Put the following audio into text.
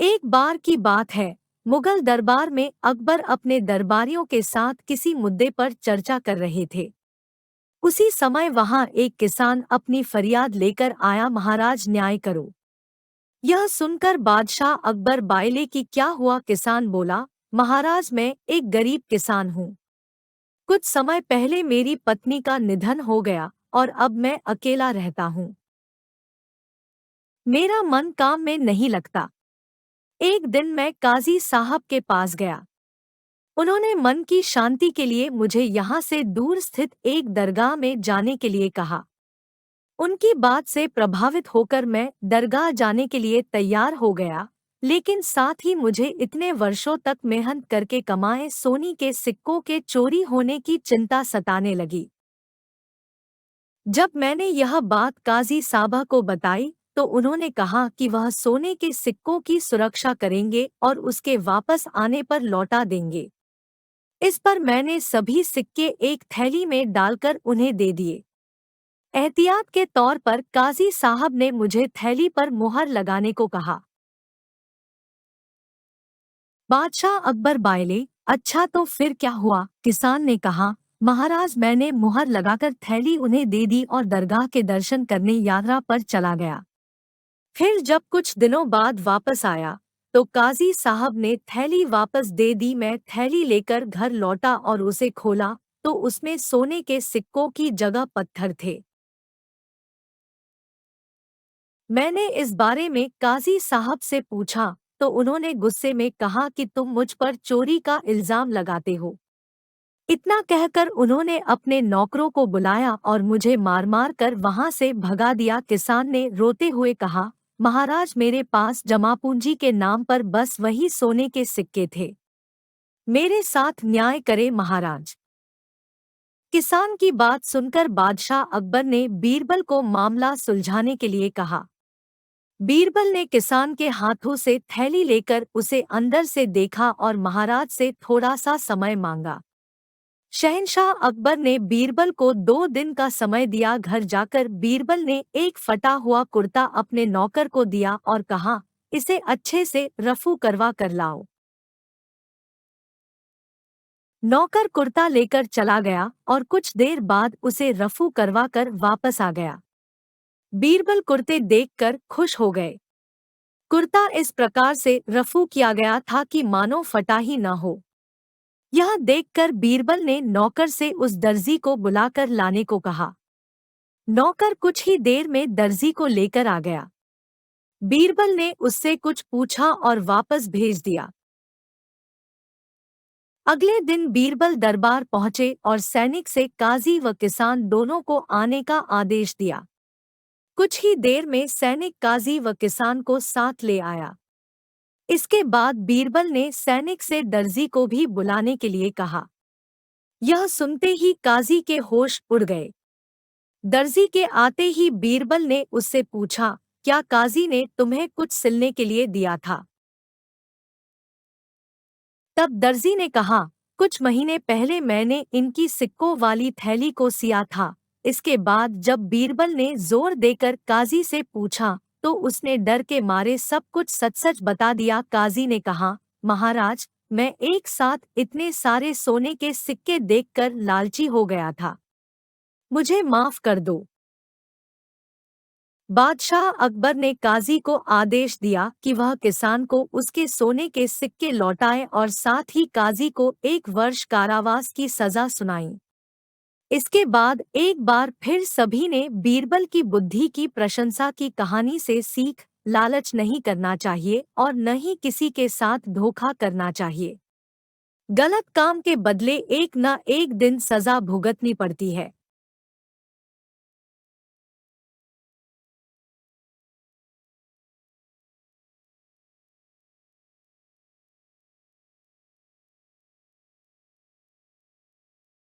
एक बार की बात है, मुगल दरबार में अकबर अपने दरबारियों के साथ किसी मुद्दे पर चर्चा कर रहे थे। उसी समय वहां एक किसान अपनी फरियाद लेकर आया, महाराज न्याय करो। यह सुनकर बादशाह अकबर बायले कि क्या हुआ। किसान बोला, महाराज मैं एक गरीब किसान हूँ। कुछ समय पहले मेरी पत्नी का निधन हो गया और अब मैं अकेला रहता हूँ। मेरा मन काम में नहीं लगता। एक दिन मैं काजी साहब के पास गया। उन्होंने मन की शांति के लिए मुझे यहाँ से दूर स्थित एक दरगाह में जाने के लिए कहा। उनकी बात से प्रभावित होकर मैं दरगाह जाने के लिए तैयार हो गया, लेकिन साथ ही मुझे इतने वर्षों तक मेहनत करके कमाए सोने के सिक्कों के चोरी होने की चिंता सताने लगी। जब मैंने यह बात काजी साहबा को बताई तो उन्होंने कहा कि वह सोने के सिक्कों की सुरक्षा करेंगे और उसके वापस आने पर लौटा देंगे। इस पर मैंने सभी सिक्के एक थैली में डालकर उन्हें दे दिए। एहतियात के तौर पर काजी साहब ने मुझे थैली पर मुहर लगाने को कहा। बादशाह अकबर बायले, अच्छा तो फिर क्या हुआ? किसान ने कहा, महाराज मैंने मुहर लगाकर थैली उन्हें दे दी और दरगाह के दर्शन करने यात्रा पर चला गया। फिर जब कुछ दिनों बाद वापस आया तो काजी साहब ने थैली वापस दे दी। मैं थैली लेकर घर लौटा और उसे खोला तो उसमें सोने के सिक्कों की जगह पत्थर थे। मैंने इस बारे में काजी साहब से पूछा तो उन्होंने गुस्से में कहा कि तुम मुझ पर चोरी का इल्जाम लगाते हो। इतना कहकर उन्होंने अपने नौकरों को बुलाया और मुझे मार मार कर वहां से भगा दिया। किसान ने रोते हुए कहा, महाराज मेरे पास जमा पूंजी के नाम पर बस वही सोने के सिक्के थे। मेरे साथ न्याय करे महाराज। किसान की बात सुनकर बादशाह अकबर ने बीरबल को मामला सुलझाने के लिए कहा। बीरबल ने किसान के हाथों से थैली लेकर उसे अंदर से देखा और महाराज से थोड़ा सा समय मांगा। शहंशाह अकबर ने बीरबल को 2 दिन का समय दिया। घर जाकर बीरबल ने एक फटा हुआ कुर्ता अपने नौकर को दिया और कहा, इसे अच्छे से रफू करवा कर लाओ। नौकर कुर्ता लेकर चला गया और कुछ देर बाद उसे रफू करवा कर वापस आ गया। बीरबल कुर्ते देखकर खुश हो गए। कुर्ता इस प्रकार से रफू किया गया था कि मानो फटा ही न हो। यह देखकर बीरबल ने नौकर से उस दर्जी को बुलाकर लाने को कहा। नौकर कुछ ही देर में दर्जी को लेकर आ गया। बीरबल ने उससे कुछ पूछा और वापस भेज दिया। अगले दिन बीरबल दरबार पहुंचे और सैनिक से काजी व किसान दोनों को आने का आदेश दिया। कुछ ही देर में सैनिक काजी व किसान को साथ ले आया। इसके बाद बीरबल ने सैनिक से दर्जी को भी बुलाने के लिए कहा। यह सुनते ही काजी के होश उड़ गए। दर्जी के आते ही बीरबल ने उससे पूछा, क्या काजी ने तुम्हें कुछ सिलने के लिए दिया था? तब दर्जी ने कहा, कुछ महीने पहले मैंने इनकी सिक्कों वाली थैली को सिया था। इसके बाद जब बीरबल ने जोर देकर काजी से पूछा तो उसने डर के मारे सब कुछ सच सच बता दिया। काजी ने कहा, महाराज मैं एक साथ इतने सारे सोने के सिक्के देखकर लालची हो गया था, मुझे माफ कर दो। बादशाह अकबर ने काजी को आदेश दिया कि वह किसान को उसके सोने के सिक्के लौटाए और साथ ही काजी को 1 वर्ष कारावास की सजा सुनाई। इसके बाद एक बार फिर सभी ने बीरबल की बुद्धि की प्रशंसा की। कहानी से सीख, लालच नहीं करना चाहिए और न ही किसी के साथ धोखा करना चाहिए। गलत काम के बदले एक न एक दिन सजा भुगतनी पड़ती है।